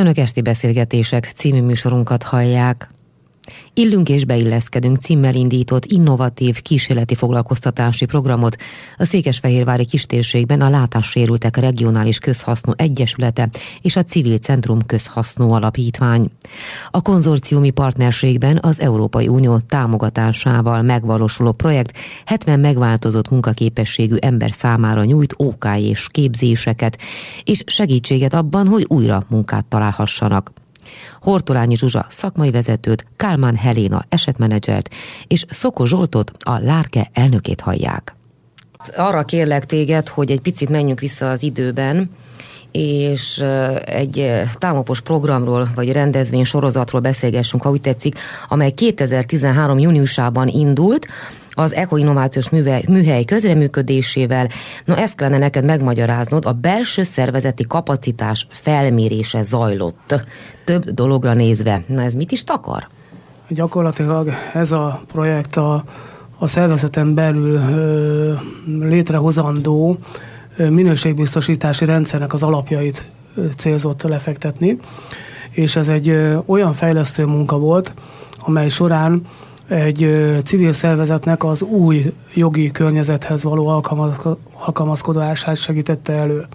Önök esti beszélgetések című műsorunkat hallják. Illünk és beilleszkedünk címmel indított innovatív kísérleti foglalkoztatási programot a Székesfehérvári kistérségben a Látássérültek Regionális Közhasznú Egyesülete és a Civil Centrum Közhasznú Alapítvány. A konzorciumi partnerségben az Európai Unió támogatásával megvalósuló projekt 70 megváltozott munkaképességű ember számára nyújt OK és képzéseket, és segítséget abban, hogy újra munkát találhassanak. Hortolányi Zsuzsa szakmai vezetőt, Kálmán Heléna esetmenedzsert és Szoko Zsoltot, a Lárke elnökét hallják. Arra kérlek téged, hogy egy picit menjünk vissza az időben, és egy támopos programról, vagy rendezvény sorozatról beszélgessünk, ha úgy tetszik, amely 2013. júniusában indult, az ECO Innovációs Műhely közreműködésével. Na, ezt kellene neked megmagyaráznod, a belső szervezeti kapacitás felmérése zajlott, több dologra nézve. Na, ez mit is takar? Gyakorlatilag ez a projekt a szervezeten belül létrehozandó minőségbiztosítási rendszernek az alapjait célzott lefektetni, és ez egy olyan fejlesztő munka volt, amely során egy civil szervezetnek az új jogi környezethez való alkalmazkodását segítette elő.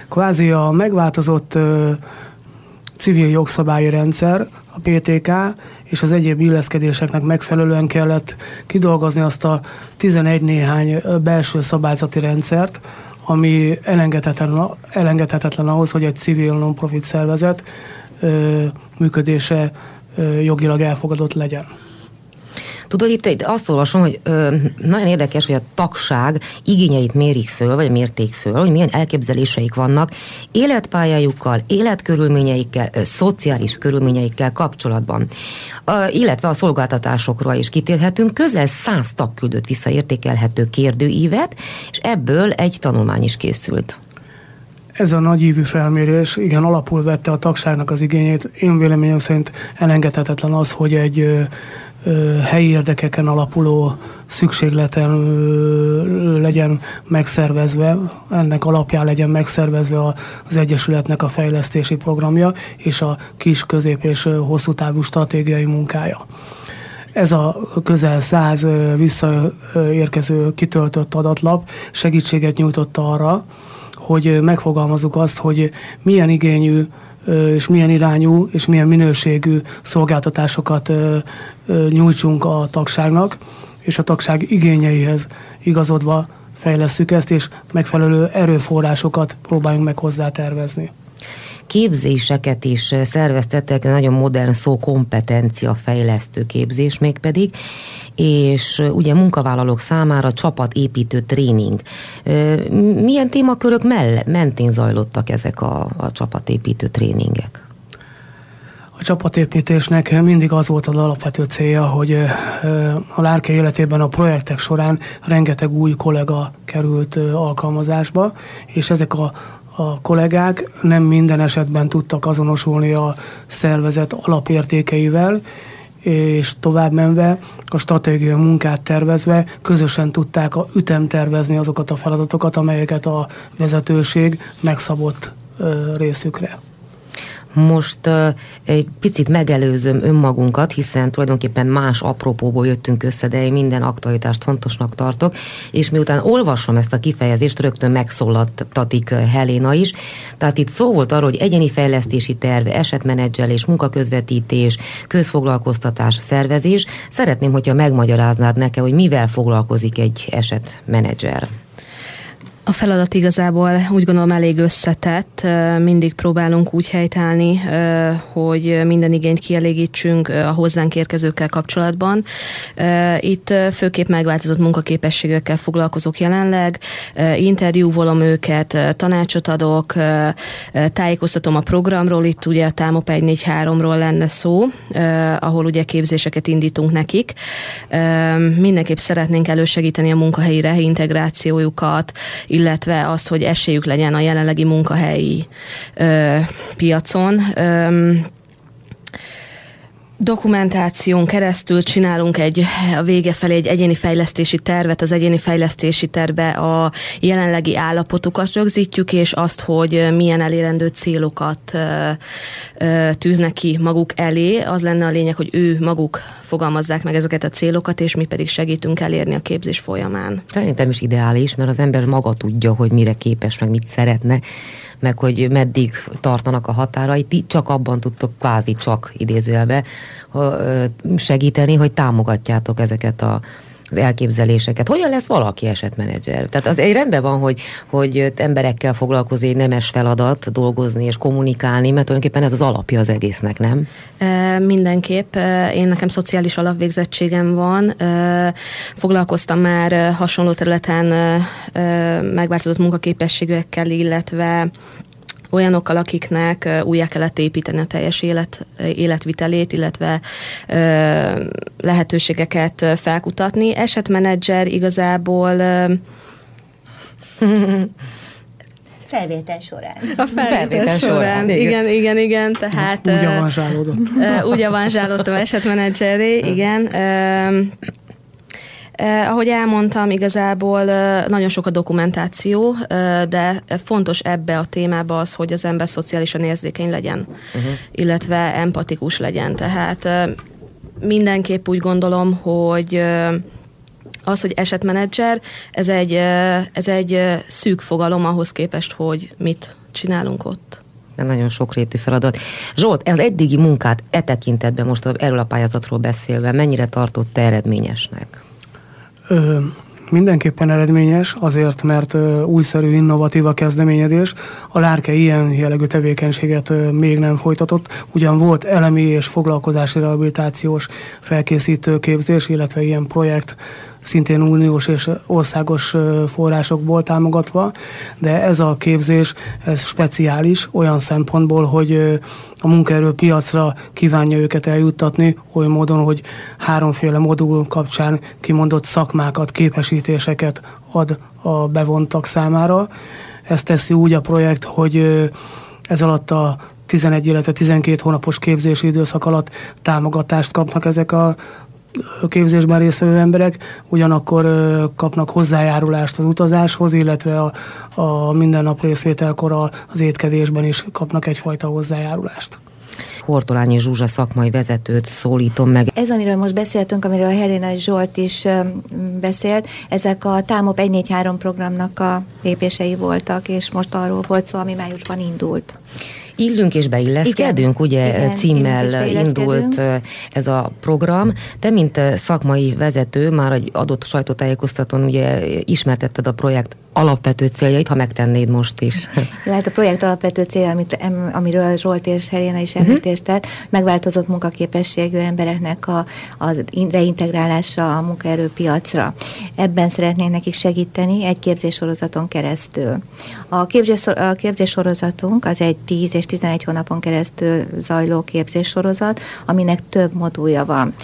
Kvázi a megváltozott civil jogszabályi rendszer, a PTK és az egyéb illeszkedéseknek megfelelően kellett kidolgozni azt a 11 néhány belső szabályzati rendszert, ami elengedhetetlen ahhoz, hogy egy civil non-profit szervezet működése jogilag elfogadott legyen. Tudod, itt azt olvasom, hogy nagyon érdekes, hogy a tagság igényeit mérik föl, vagy mérték föl, hogy milyen elképzeléseik vannak életpályájukkal, életkörülményeikkel, szociális körülményeikkel kapcsolatban. Illetve a szolgáltatásokra is kitérhetünk. Közel 100 tag küldött visszaértékelhető kérdőívet, és ebből egy tanulmány is készült. Ez a nagyívű felmérés igen alapul vette a tagságnak az igényét. Én véleményem szerint elengedhetetlen az, hogy egy helyi érdekeken alapuló szükségleten legyen megszervezve, ennek alapján legyen megszervezve az Egyesületnek a fejlesztési programja és a kis, közép és hosszú távú stratégiai munkája. Ez a közel 100 visszaérkező kitöltött adatlap segítséget nyújtott arra, hogy megfogalmazzuk azt, hogy milyen igényű és milyen irányú és milyen minőségű szolgáltatásokat nyújtsunk a tagságnak, és a tagság igényeihez igazodva fejlesszük ezt, és megfelelő erőforrásokat próbáljunk meg hozzá tervezni. Képzéseket is szerveztettek, nagyon modern szó, kompetenciafejlesztő képzés mégpedig, és ugye munkavállalók számára csapatépítő tréning. Milyen témakörök mentén zajlottak ezek a csapatépítő tréningek? A csapatépítésnek mindig az volt az alapvető célja, hogy a Lárke életében a projektek során rengeteg új kollega került alkalmazásba, és ezek a kollégák nem minden esetben tudtak azonosulni a szervezet alapértékeivel, és tovább menve a stratégiai munkát tervezve közösen tudták ütemtervezni azokat a feladatokat, amelyeket a vezetőség megszabott részükre. Most egy picit megelőzöm önmagunkat, hiszen tulajdonképpen más apropóból jöttünk össze, de én minden aktualitást fontosnak tartok, és miután olvasom ezt a kifejezést, rögtön megszólaltatik Heléna is. Tehát itt szó volt arról, hogy egyéni fejlesztési terv, esetmenedzselés, munkaközvetítés, közfoglalkoztatás, szervezés. Szeretném, hogyha megmagyaráznád nekem, hogy mivel foglalkozik egy esetmenedzser. A feladat igazából úgy gondolom elég összetett, mindig próbálunk úgy helytállni, hogy minden igényt kielégítsünk a hozzánk érkezőkkel kapcsolatban. Itt főképp megváltozott munkaképességekkel foglalkozok jelenleg, interjúvolom őket, tanácsot adok, tájékoztatom a programról, itt ugye a Támop 143-ról lenne szó, ahol ugye képzéseket indítunk nekik. Mindenképp szeretnénk elősegíteni a munkahelyi reintegrációjukat, illetve azt, hogy esélyük legyen a jelenlegi munkahelyi piacon. dokumentáción keresztül csinálunk a vége felé egy egyéni fejlesztési tervet, az egyéni fejlesztési tervbe a jelenlegi állapotokat rögzítjük, és azt, hogy milyen elérendő célokat tűznek ki maguk elé. Az lenne a lényeg, hogy ő maguk fogalmazzák meg ezeket a célokat, és mi pedig segítünk elérni a képzés folyamán. Szerintem is ideális, mert az ember maga tudja, hogy mire képes, meg mit szeretne, meg hogy meddig tartanak a határai. Ti csak abban tudtok kvázi csak idézőjelbe segíteni, hogy támogatjátok ezeket az elképzeléseket. Hogyan lesz valaki esetmenedzser? Tehát az egy rendben van, hogy emberekkel foglalkozni, egy nemes feladat, dolgozni és kommunikálni, mert tulajdonképpen ez az alapja az egésznek, nem? Mindenképp. Én nekem szociális alapvégzettségem van. Foglalkoztam már hasonló területen megváltozott munkaképességekkel, illetve olyanokkal, akiknek újjá kellett építeni a teljes életvitelét, illetve lehetőségeket felkutatni. Esetmenedzser igazából... Felvétel során. A felvétel során. Igen. Tehát, úgy avanzsálódott. Úgy avanzsálódtam esetmenedzserré, igen. Ahogy elmondtam, igazából nagyon sok a dokumentáció, de fontos ebbe a témába az, hogy az ember szociálisan érzékeny legyen, illetve empatikus legyen. Tehát mindenképp úgy gondolom, hogy az, hogy esetmenedzser, ez egy szűk fogalom ahhoz képest, hogy mit csinálunk ott. De nagyon sokrétű feladat. Zsolt, az eddigi munkát tekintetben, most erről a pályázatról beszélve, mennyire tartott eredményesnek? Mindenképpen eredményes, azért, mert újszerű, innovatív a kezdeményezés. A Lárke ilyen jellegű tevékenységet még nem folytatott. Ugyan volt elemi és foglalkozási rehabilitációs felkészítő képzés, illetve ilyen projekt, szintén uniós és országos forrásokból támogatva, de ez a képzés, ez speciális olyan szempontból, hogy a munkaerőpiacra kívánja őket eljuttatni, oly módon, hogy háromféle modul kapcsán kimondott szakmákat, képesítéseket ad a bevontak számára. Ezt teszi úgy a projekt, hogy ez alatt a 11, illetve 12 hónapos képzési időszak alatt támogatást kapnak ezek a képzésben résztvevő emberek, ugyanakkor kapnak hozzájárulást az utazáshoz, illetve a mindennap részvételkor az étkezésben is kapnak egyfajta hozzájárulást. Hortolányi Zsuzsa szakmai vezetőt szólítom meg. Ez, amiről most beszéltünk, amiről Helena Zsolt is beszélt, ezek a Támop 143 programnak a lépései voltak, és most arról volt szó, ami májusban indult. Illünk és beilleszkedünk, ugye címmel indult ez a program. Te, mint szakmai vezető, már egy adott sajtótájékoztatón ugye ismertetted a projekt alapvető céljait, ha megtennéd most is. Lehet a projekt alapvető célja, amiről Zsolt és Helena is említést tett, megváltozott munkaképességű embereknek az reintegrálása a munkaerőpiacra. Ebben szeretnénk nekik segíteni egy képzéssorozaton keresztül. A képzéssorozatunk az egy 10 és 11 hónapon keresztül zajló képzéssorozat, aminek több modulja van.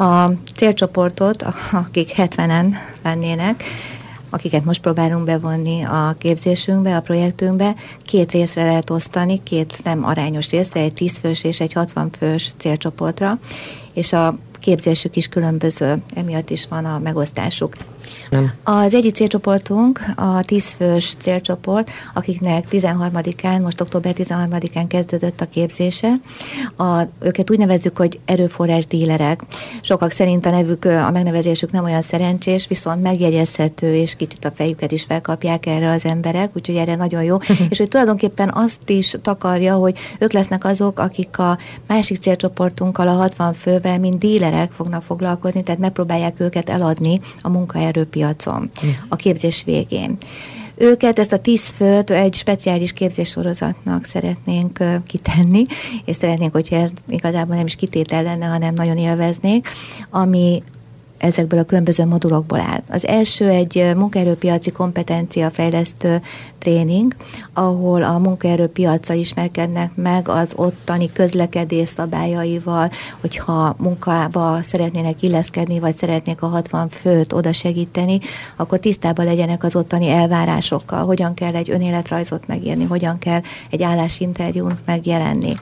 A célcsoportot, akik 70-en lennének, akiket most próbálunk bevonni a képzésünkbe, a projektünkbe, 2 részre lehet osztani, 2 nem arányos részre, egy 10 fős és egy 60 fős célcsoportra, és a képzésük is különböző, emiatt is van a megosztásuk. Nem. Az egyik célcsoportunk, a 10 fős célcsoport, akiknek 13-án, most október 13-án kezdődött a képzése. Őket úgy nevezzük, hogy erőforrás dílerek. Sokak szerint a nevük, a megnevezésük nem olyan szerencsés, viszont megjegyezhető, és kicsit a fejüket is felkapják erre az emberek, úgyhogy erre nagyon jó. És hogy tulajdonképpen azt is takarja, hogy ők lesznek azok, akik a másik célcsoportunkkal, a 60 fővel, mint dílerek fognak foglalkozni, tehát megpróbálják őket eladni a munkaerőpiacon a képzés végén. Őket, ezt a 10 főt egy speciális képzéssorozatnak szeretnénk kitenni, és szeretnénk, hogyha ez igazából nem is kitétel lenne, hanem nagyon élveznék, ami ezekből a különböző modulokból áll. Az első egy munkaerőpiaci kompetenciafejlesztő tréning, ahol a munkaerőpiaccal ismerkednek meg az ottani közlekedés szabályaival, hogyha munkába szeretnének illeszkedni, vagy szeretnék a 60 főt oda segíteni, akkor tisztában legyenek az ottani elvárásokkal, hogyan kell egy önéletrajzot megírni, hogyan kell egy állásinterjún megjelenni.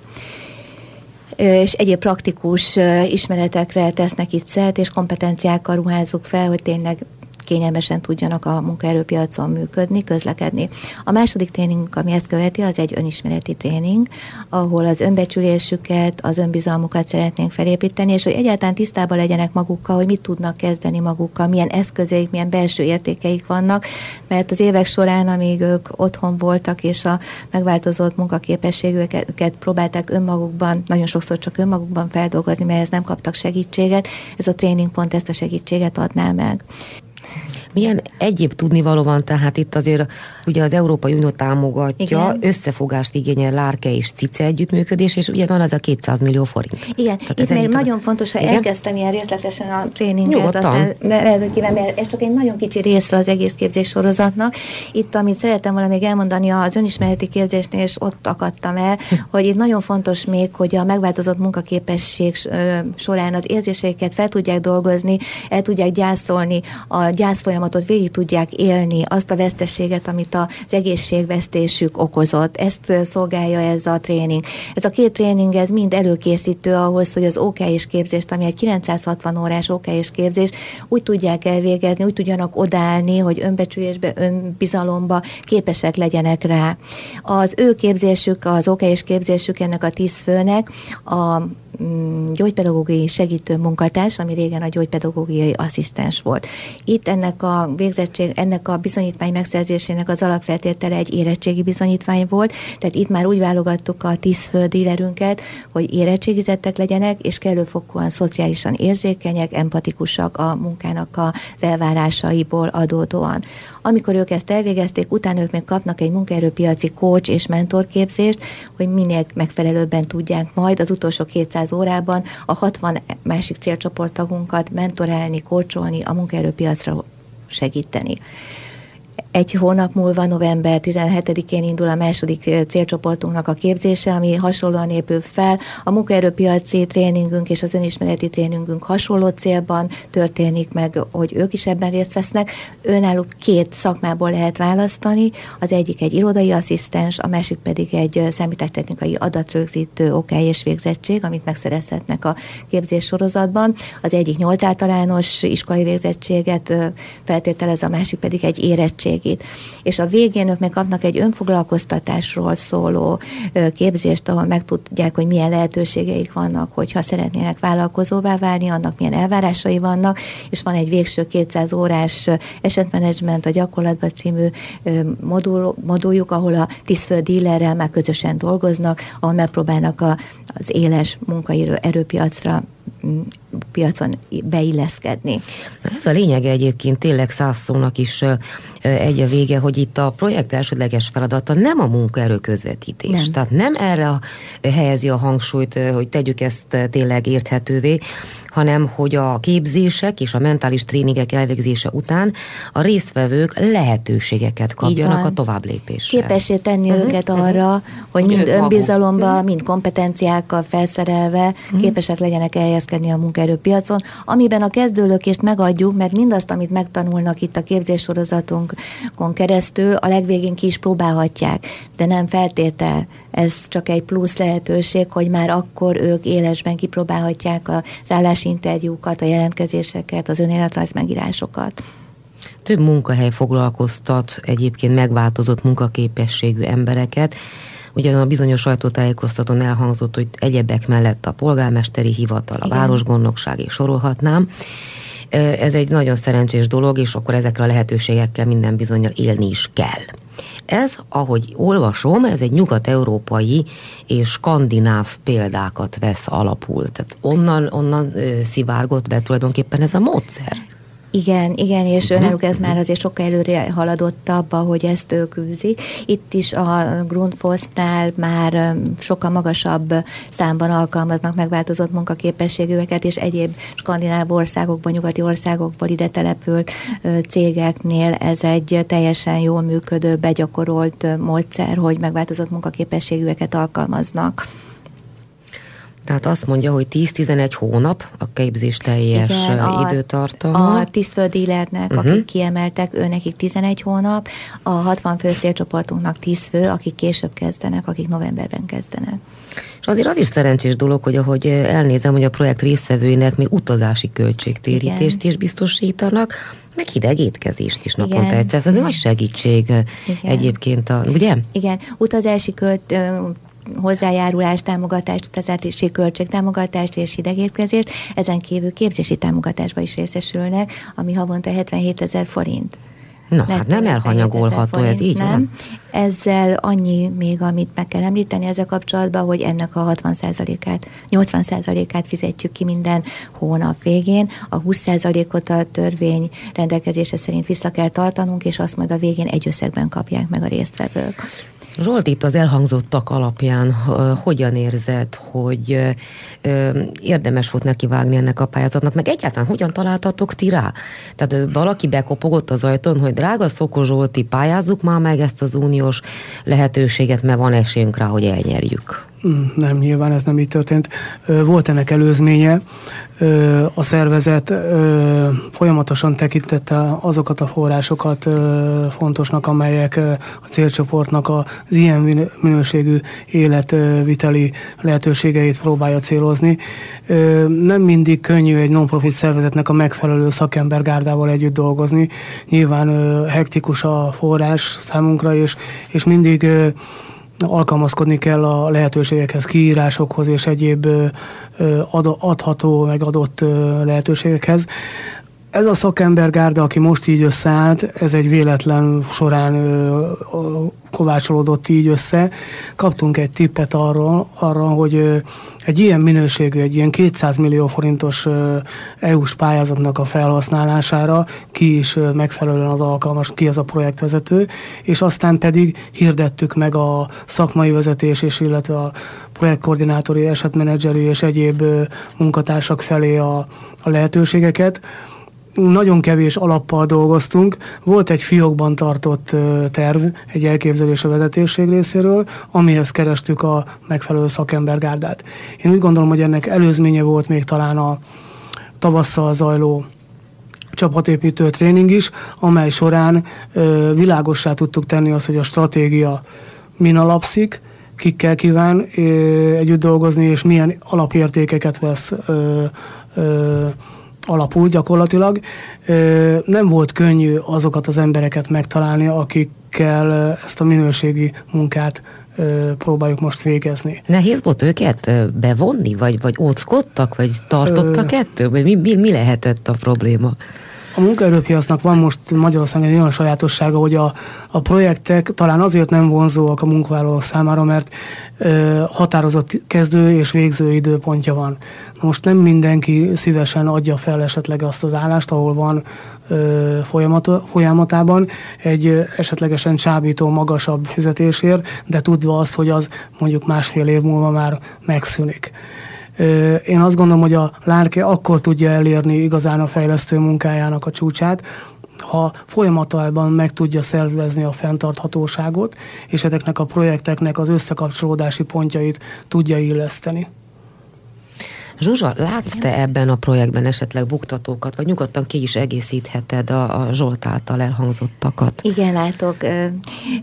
és egyéb praktikus ismeretekre tesznek itt szert, és kompetenciákkal ruházzuk fel, hogy tényleg kényelmesen tudjanak a munkaerőpiacon működni, közlekedni. A második tréningünk, ami ezt követi, az egy önismereti tréning, ahol az önbecsülésüket, az önbizalmukat szeretnénk felépíteni, és hogy egyáltalán tisztában legyenek magukkal, hogy mit tudnak kezdeni magukkal, milyen eszközeik, milyen belső értékeik vannak, mert az évek során, amíg ők otthon voltak, és a megváltozott munkaképességüket próbálták önmagukban, nagyon sokszor csak önmagukban feldolgozni, mert ez nem kaptak segítséget, ez a tréning pont ezt a segítséget adná meg. Milyen egyéb tudnivaló van, tehát itt azért ugye az Európai Unió támogatja, igen, összefogást igényel Lárke és Cice együttműködés, és ugye van az a 200 millió forint. Igen, tehát itt még nagyon fontos, hogy elkezdtem ilyen részletesen a tréninget, aztán lehet, hogy kíván, mert ez csak egy nagyon kicsi része az egész képzés sorozatnak. Itt, amit szerettem volna még elmondani az önismereti képzésnél, és ott akadtam el, hogy itt nagyon fontos még, hogy a megváltozott munkaképesség során az érzéseiket fel tudják dolgozni, el tudják gyászolni, a gyászfolyamatot végig tudják élni, azt a veszteséget, amit az egészségvesztésük okozott. Ezt szolgálja ez a tréning. Ez a két tréning, ez mind előkészítő ahhoz, hogy az OKS képzést, ami egy 960 órás OKS képzés, úgy tudják elvégezni, úgy tudjanak odaállni, hogy önbecsülésbe, önbizalomba képesek legyenek rá. Az ő képzésük, az OKS képzésük ennek a 10 főnek a gyógypedagógiai segítő munkatárs, ami régen a gyógypedagógiai asszisztens volt. Itt ennek a végzettség, ennek a bizonyítvány megszerzésének az alapfeltétele egy érettségi bizonyítvány volt, tehát itt már úgy válogattuk a 10 fő dílerünket, hogy érettségizettek legyenek, és kellőfokúan szociálisan érzékenyek, empatikusak a munkának az elvárásaiból adódóan. Amikor ők ezt elvégezték, utána ők még kapnak egy munkaerőpiaci coach és mentorképzést, hogy minél megfelelőbben tudják majd az utolsó 200 órában a 60 másik célcsoporttagunkat mentorálni, coacholni, a munkaerőpiacra segíteni. Egy hónap múlva, november 17-én indul a második célcsoportunknak a képzése, ami hasonlóan épül fel. A munkaerőpiaci tréningünk és az önismereti tréningünk hasonló célban történik meg, hogy ők is ebben részt vesznek. Önálló 2 szakmából lehet választani, az egyik egy irodai asszisztens, a másik pedig egy számítástechnikai adatrögzítő OKS végzettség, amit megszerezhetnek a képzés sorozatban. Az egyik 8 általános iskolai végzettséget feltételez, a másik pedig egy érettségét. És a végén ők meg kapnak egy önfoglalkoztatásról szóló képzést, ahol megtudják, hogy milyen lehetőségeik vannak, hogyha szeretnének vállalkozóvá válni, annak milyen elvárásai vannak, és van egy végső 200 órás esetmenedzsment a gyakorlatba című moduljuk, ahol a 10 fő dílerrel már közösen dolgoznak, ahol megpróbálnak az éles munkaerőpiacon beilleszkedni. Ez a lényege egyébként tényleg 100 szónak is egy a vége, hogy itt a projekt elsődleges feladata nem a munkaerő közvetítés. Nem. Tehát nem erre helyezi a hangsúlyt, hogy tegyük ezt tényleg érthetővé, hanem hogy a képzések és a mentális tréningek elvégzése után a résztvevők lehetőségeket kapjanak a továbblépésre. Képessé tenni őket arra, hogy mind önbizalomba, mind kompetenciákkal felszerelve képesek legyenek elhelyezkedni a munkaerőpiacon, amiben a kezdőlökést megadjuk, mert mindazt, amit megtanulnak itt a képzéssorozaton keresztül, a legvégén ki is próbálhatják, de nem feltétel. Ez csak egy plusz lehetőség, hogy már akkor ők élesben kipróbálhatják az állásinterjúkat, a jelentkezéseket, az önéletrajz megírásokat. Több munkahely foglalkoztat egyébként megváltozott munkaképességű embereket. Ugyan a bizonyos sajtótájékoztatón elhangzott, hogy egyebek mellett a polgármesteri hivatal, a városgondnokság, és sorolhatnám. Ez egy nagyon szerencsés dolog, és akkor ezekre a lehetőségekkel minden bizonnyal élni is kell. Ez, ahogy olvasom, ez egy nyugat-európai és skandináv példákat vesz alapul. Tehát onnan szivárgott be tulajdonképpen ez a módszer. Igen, és önnelük ez már azért sokkal előre haladottabb, ahogy ezt ők űzik. Itt is a Grundfosnál már sokkal magasabb számban alkalmaznak megváltozott munkaképességűeket, és egyéb skandináv országokban, nyugati országokból ide települt cégeknél ez egy teljesen jól működő, begyakorolt módszer, hogy megváltozott munkaképességűeket alkalmaznak. Tehát azt mondja, hogy 10-11 hónap a képzés teljes időtartama. A 10 fő dílernek, akik kiemeltek, nekik 11 hónap, a 60 fő célcsoportunknak 10 fő, akik később kezdenek, akik novemberben kezdenek. És azért az is szerencsés dolog, hogy ahogy elnézem, hogy a projekt résztvevőinek még utazási költségtérítést is biztosítanak, meg hideg étkezést is naponta egyszer. Ez nagy segítség egyébként, ugye? Igen, utazási hozzájárulás, támogatást, utazási költségtámogatást és hidegétkezést, ezen kívül képzési támogatásba is részesülnek, ami havonta 77 000 forint. Na, hát nem elhanyagolható, ez így nem. Van? Ezzel annyi még, amit meg kell említeni ezzel kapcsolatban, hogy ennek a 60%-át, 80%-át fizetjük ki minden hónap végén, a 20%-ot a törvény rendelkezése szerint vissza kell tartanunk, és azt majd a végén egy összegben kapják meg a résztvevők. Zsolt, itt az elhangzottak alapján hogyan érzed, hogy érdemes volt nekivágni ennek a pályázatnak, meg egyáltalán hogyan találtatok ti rá? Tehát valaki bekopogott az ajtón, hogy drága Szokos Zsolti, pályázzuk már meg ezt az uniós lehetőséget, mert van esélyünk rá, hogy elnyerjük. Nem, nyilván ez nem így történt. Volt ennek előzménye. A szervezet folyamatosan tekintette azokat a forrásokat fontosnak, amelyek a célcsoportnak az ilyen minőségű életviteli lehetőségeit próbálja célozni. Nem mindig könnyű egy non-profit szervezetnek a megfelelő szakembergárdával együtt dolgozni. Nyilván hektikus a forrás számunkra, és mindig alkalmazkodni kell a lehetőségekhez, kiírásokhoz és egyéb adható, meg adott lehetőségekhez. Ez a szakembergárda, aki most így összeállt, ez egy véletlen során kovácsolódott így össze. Kaptunk egy tippet arra, hogy egy ilyen minőségű, egy ilyen 200 millió forintos EU-s pályázatnak a felhasználására ki is megfelelően az alkalmas, ki az a projektvezető, és aztán pedig hirdettük meg a szakmai vezetés, és illetve a projektkoordinátori, esetmenedzseri és egyéb munkatársak felé a lehetőségeket. Nagyon kevés alappal dolgoztunk. Volt egy fiókban tartott terv, egy elképzelés a vezetőség részéről, amihez kerestük a megfelelő szakembergárdát. Én úgy gondolom, hogy ennek előzménye volt még talán a tavasszal zajló csapatépítő tréning is, amely során világossá tudtuk tenni azt, hogy a stratégia min alapszik, kikkel kíván együtt dolgozni, és milyen alapértékeket vesz alapul gyakorlatilag. Nem volt könnyű azokat az embereket megtalálni, akikkel ezt a minőségi munkát próbáljuk most végezni. Nehéz volt őket bevonni, vagy óckodtak, vagy tartottak ettől? Mi lehetett a probléma? A munkaerőpiacnak van most Magyarországon egy olyan sajátossága, hogy a projektek talán azért nem vonzóak a munkavállalók számára, mert határozott kezdő és végző időpontja van. Most nem mindenki szívesen adja fel esetleg azt az állást, ahol van folyamatában egy esetlegesen csábító magasabb fizetésért, de tudva azt, hogy az mondjuk 1,5 év múlva már megszűnik. Én azt gondolom, hogy a Lárke akkor tudja elérni igazán a fejlesztő munkájának a csúcsát, ha folyamatában meg tudja szervezni a fenntarthatóságot, és ezeknek a projekteknek az összekapcsolódási pontjait tudja illeszteni. Zsuzsa, látsz te ebben a projektben esetleg buktatókat, vagy nyugodtan ki is egészítheted a Zsolt által elhangzottakat? Igen, látok.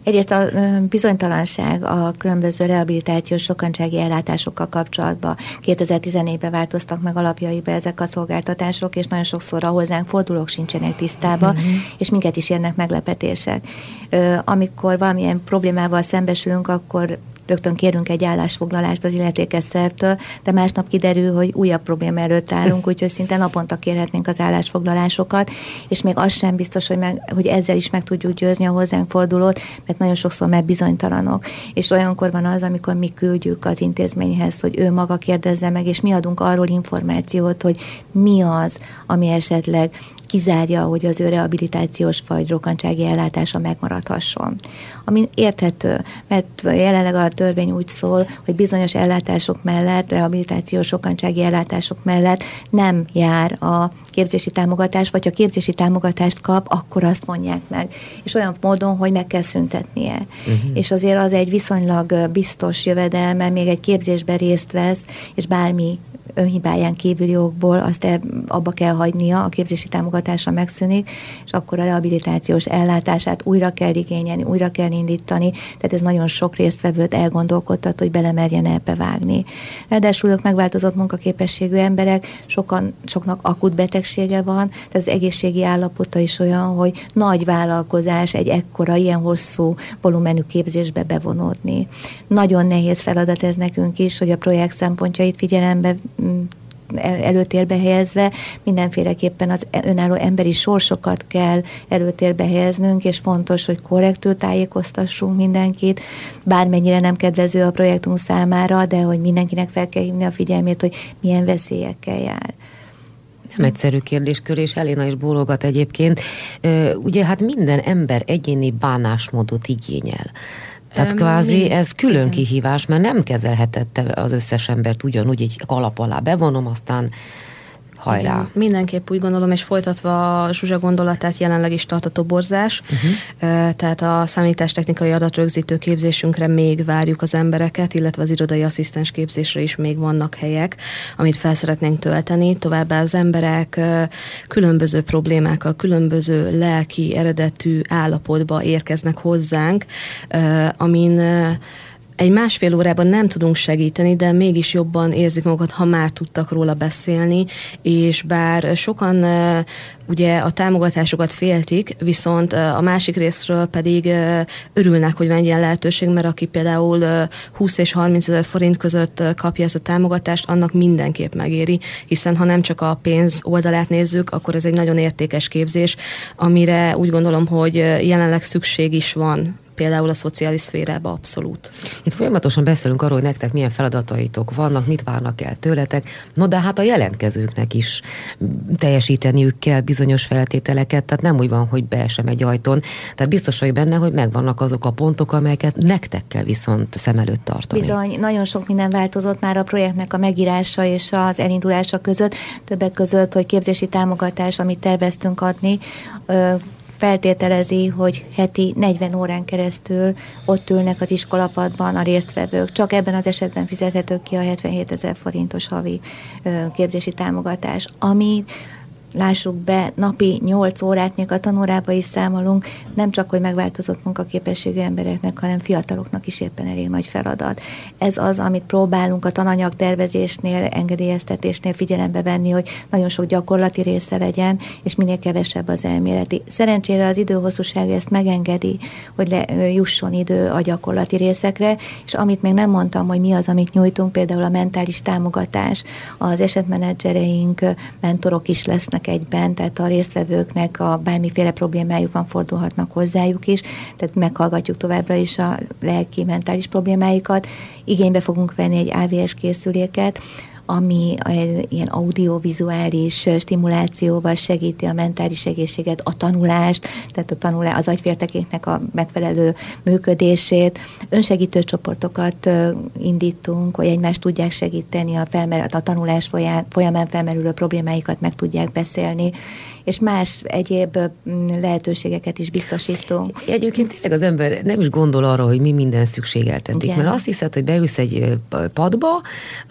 Egyrészt a bizonytalanság a különböző rehabilitációs sokkantsági ellátásokkal kapcsolatban 2014-ben változtak meg alapjaiba ezek a szolgáltatások, és nagyon sokszor a hozzánk fordulók sincsenek tisztába, és minket is érnek meglepetések. Amikor valamilyen problémával szembesülünk, akkor rögtön kérünk egy állásfoglalást az illetékes szervtől, de másnap kiderül, hogy újabb probléma előtt állunk, úgyhogy szinte naponta kérhetnénk az állásfoglalásokat, és még az sem biztos, hogy ezzel is meg tudjuk győzni a hozzánk fordulót, mert nagyon sokszor megbizonytalanok. És olyankor van az, amikor mi küldjük az intézményhez, hogy ő maga kérdezze meg, és mi adunk arról információt, hogy mi az, ami esetleg kizárja, hogy az ő rehabilitációs vagy rokkantsági ellátása megmaradhasson. Ami érthető, mert jelenleg a törvény úgy szól, hogy bizonyos ellátások mellett, rehabilitációs rokkantsági ellátások mellett nem jár a képzési támogatás, vagy ha képzési támogatást kap, akkor azt mondják meg. És olyan módon, hogy meg kell szüntetnie. És azért az egy viszonylag biztos jövedelme, még egy képzésben részt vesz, és bármi önhibáján kívüli okból azt abba kell hagynia, a képzési támogatást támogatása megszűnik, és akkor a rehabilitációs ellátását újra kell igényelni, újra kell indítani, tehát ez nagyon sok résztvevőt elgondolkodtat, hogy belemerjen ebbe vágni. Ráadásul ők megváltozott munkaképességű emberek, soknak akut betegsége van, tehát az egészségi állapota is olyan, hogy nagy vállalkozás egy ekkora, ilyen hosszú volumenű képzésbe bevonódni. Nagyon nehéz feladat ez nekünk is, hogy a projekt szempontjait figyelembe előtérbe helyezve mindenféleképpen az önálló emberi sorsokat kell előtérbe helyeznünk, és fontos, hogy korrektül tájékoztassunk mindenkit, bármennyire nem kedvező a projektunk számára, de hogy mindenkinek fel kell hívni a figyelmét, hogy milyen veszélyekkel jár. Nem egyszerű kérdéskör, és Elena is bólogat egyébként. Ugye hát minden ember egyéni bánásmódot igényel. Tehát kvázi ez külön kihívás, mert nem kezelhetette az összes embert ugyanúgy, egy kalap alá bevonom, aztán hajrá. Igen, mindenképp úgy gondolom, és folytatva a Zsuzsa gondolatát, jelenleg is tart a toborzás, tehát a számítástechnikai adatrögzítő képzésünkre még várjuk az embereket, illetve az irodai asszisztens képzésre is még vannak helyek, amit fel szeretnénk tölteni. Továbbá az emberek különböző problémákkal, különböző lelki eredetű állapotba érkeznek hozzánk, amin egy másfél órában nem tudunk segíteni, de mégis jobban érzik magukat, ha már tudtak róla beszélni, és bár sokan ugye a támogatásokat féltik, viszont a másik részről pedig örülnek, hogy van ilyen lehetőség, mert aki például 20 és 30 000 forint között kapja ezt a támogatást, annak mindenképp megéri, hiszen ha nem csak a pénz oldalát nézzük, akkor ez egy nagyon értékes képzés, amire úgy gondolom, hogy jelenleg szükség is van, például a szociális szférában abszolút. Itt folyamatosan beszélünk arról, hogy nektek milyen feladataitok vannak, mit várnak el tőletek, no de hát a jelentkezőknek is teljesíteniük kell bizonyos feltételeket, tehát nem úgy van, hogy beesem egy ajtón, tehát biztos vagy benne, hogy megvannak azok a pontok, amelyeket nektek kell viszont szem előtt tartani. Bizony, nagyon sok minden változott már a projektnek a megírása és az elindulása között, többek között, hogy képzési támogatás, amit terveztünk adni, feltételezi, hogy heti 40 órán keresztül ott ülnek az iskolapadban a résztvevők. Csak ebben az esetben fizethetők ki a 77 000 forintos havi képzési támogatás, ami lássuk be, napi 8 órát, még a tanórába is számolunk, nem csak, hogy megváltozott munkaképességű embereknek, hanem fiataloknak is éppen elég nagy feladat. Ez az, amit próbálunk a tananyag tervezésnél, engedélyeztetésnél figyelembe venni, hogy nagyon sok gyakorlati része legyen, és minél kevesebb az elméleti. Szerencsére az időhosszúság ezt megengedi, hogy jusson idő a gyakorlati részekre, és amit még nem mondtam, hogy mi az, amit nyújtunk, például a mentális támogatás, az esetmenedzsereink, mentorok is lesznek egyben, tehát a résztvevőknek a bármiféle problémájuk van, fordulhatnak hozzájuk is, tehát meghallgatjuk továbbra is a lelki, mentális problémáikat. Igénybe fogunk venni egy AVS készüléket, ami ilyen audiovizuális stimulációval segíti a mentális egészséget, a tanulást, tehát az agyféltekéknek a megfelelő működését. Önsegítő csoportokat indítunk, hogy egymást tudják segíteni, a tanulás folyamán felmerülő problémáikat meg tudják beszélni, és más egyéb lehetőségeket is biztosítunk. Egyébként tényleg az ember nem is gondol arra, hogy mi minden szükségeltetik, igen. Mert azt hiszed, hogy beülsz egy padba,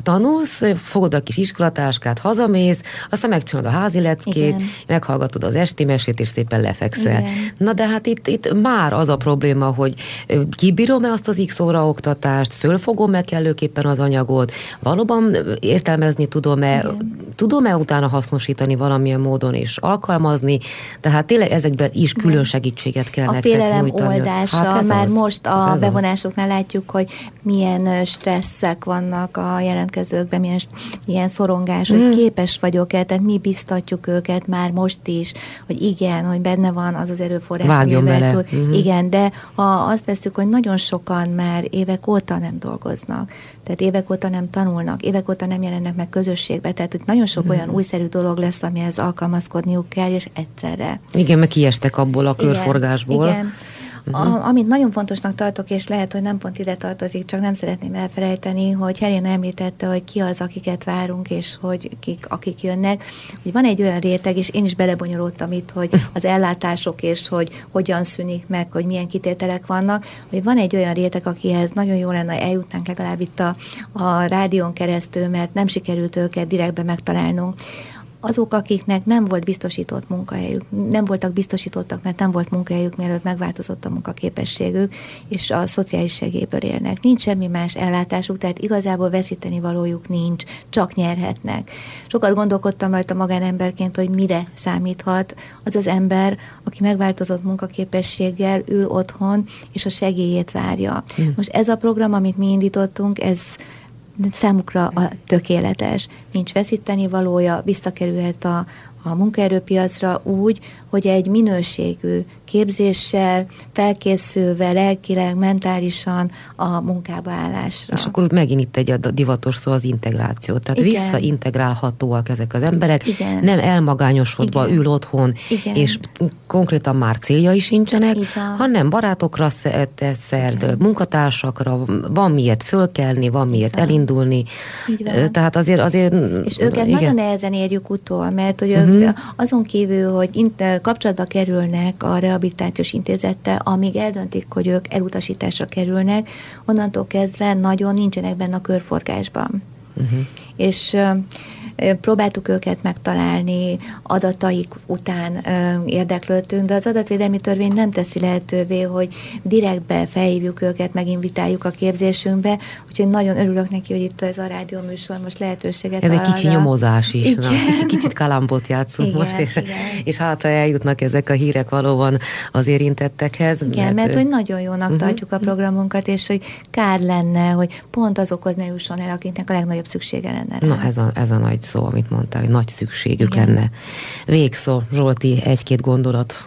tanulsz, fogod a kis iskolatáskát, hazamész, aztán megcsinálod a házi leckét, igen. Meghallgatod az esti mesét, és szépen lefekszel. Igen. Na de hát itt már az a probléma, hogy kibírom-e azt az X óra oktatást, fölfogom-e kellőképpen az anyagot, valóban értelmezni tudom-e utána hasznosítani valamilyen módon, és alkalmazni, tehát tényleg ezekben is külön segítséget kell nektek nyújtani. A félelem oldása, hát már az. Most a bevonásoknál látjuk, hogy milyen stresszek vannak a jelentkezőkben, milyen szorongás, hogy képes vagyok-e, tehát mi biztatjuk őket már most is, hogy igen, hogy benne van az az erőforrás, vágjon bele. Tud. Igen, de ha azt veszük, hogy nagyon sokan már évek óta nem dolgoznak, tehát évek óta nem tanulnak, évek óta nem jelennek meg közösségbe, tehát hogy nagyon sok olyan újszerű dolog lesz, amihez alkalmazkodniuk kell, és egyszerre. Igen, meg kiestek abból a körforgásból. Igen. Amit nagyon fontosnak tartok, és lehet, hogy nem pont ide tartozik, csak nem szeretném elfelejteni, hogy Helena említette, hogy ki az, akiket várunk, és hogy akik jönnek. Hogy van egy olyan réteg, és én is belebonyolódtam itt, hogy az ellátások, és hogy hogyan szűnik meg, hogy milyen kitételek vannak, hogy van egy olyan réteg, akihez nagyon jó lenne, eljutnánk legalább itt a rádión keresztül, mert nem sikerült őket direktbe megtalálnunk. azok, akiknek nem volt biztosított munkahelyük, nem voltak biztosítottak, mert nem volt munkahelyük, mielőtt megváltozott a munkaképességük, és a szociális segélyből élnek. Nincs semmi más ellátásuk, tehát igazából veszíteni valójuk nincs, csak nyerhetnek. Sokat gondolkodtam rajta magánemberként, hogy mire számíthat az az ember, aki megváltozott munkaképességgel ül otthon, és a segélyét várja. Most ez a program, amit mi indítottunk, ez számukra a tökéletes. Nincs veszíteni valója, visszakerülhet a munkaerőpiacra úgy, hogy egy minőségű képzéssel, felkészülve, lelkileg, mentálisan a munkába állásra. És akkor megint itt egy divatos szó, az integráció. Tehát igen, visszaintegrálhatóak ezek az emberek, igen, nem elmagányosodva igen, ül otthon, igen, és konkrétan már céljai sincsenek, hanem barátokra szert, munkatársakra, van miért fölkelni, van miért elindulni. Tehát azért és őket igen, nagyon nehezen érjük utol, mert hogy azon kívül, hogy kapcsolatba kerülnek a rehabilitációs intézettel, amíg eldöntik, hogy ők elutasításra kerülnek, onnantól kezdve nagyon nincsenek benne a körforgásban. És próbáltuk őket megtalálni, adataik után érdeklődtünk, de az adatvédelmi törvény nem teszi lehetővé, hogy direktbe felhívjuk őket, meginvitáljuk a képzésünkbe, úgyhogy nagyon örülök neki, hogy itt ez a rádióműsor most lehetőséget ez egy kicsi nyomozás is, kicsit kalambot játszunk igen, most, és hát ha eljutnak ezek a hírek valóban az érintettekhez. Igen, mert hogy nagyon jónak tartjuk a programunkat, és hogy kár lenne, hogy pont azokhoz ne jusson el, akiknek a legnagyobb szüksége lenne. Na, ez a nagy szó, amit mondtál, hogy nagy szükségük lenne. Végszó, Zsolti, egy-két gondolat,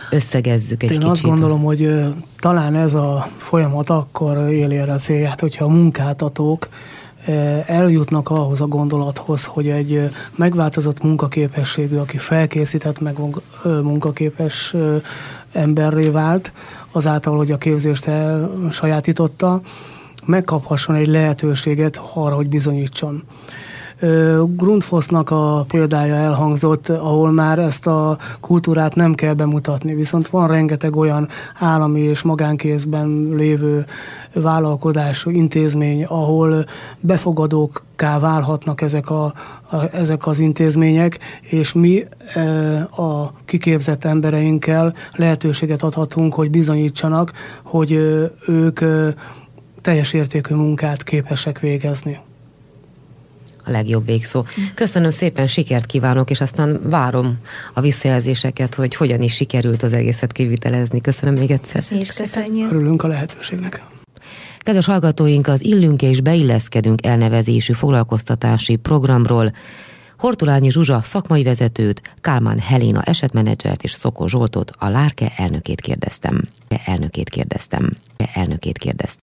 összegezzük egy kicsit. Én azt gondolom, hogy talán ez a folyamat akkor éli a célját, hogyha a munkáltatók eljutnak ahhoz a gondolathoz, hogy egy megváltozott munkaképességű, aki felkészített meg munkaképes emberré vált, azáltal, hogy a képzést elsajátította, megkaphasson egy lehetőséget arra, hogy bizonyítson. Grundfosnak a példája elhangzott, ahol már ezt a kultúrát nem kell bemutatni, viszont van rengeteg olyan állami és magánkézben lévő vállalkozás, intézmény, ahol befogadókká válhatnak ezek az intézmények, és mi a kiképzett embereinkkel lehetőséget adhatunk, hogy bizonyítsanak, hogy ők teljes értékű munkát képesek végezni. A legjobb végszó. Köszönöm szépen, sikert kívánok, és aztán várom a visszajelzéseket, hogy hogyan is sikerült az egészet kivitelezni. Köszönöm még egyszer. És köszönjük. Örülünk a lehetőségnek. Kedves hallgatóink, az Illünk és beilleszkedünk elnevezésű foglalkoztatási programról Hortolányi Zsuzsa szakmai vezetőt, Kálmán Helena esetmenedzsert és Szokó Zsoltot, a Lárke elnökét kérdeztem.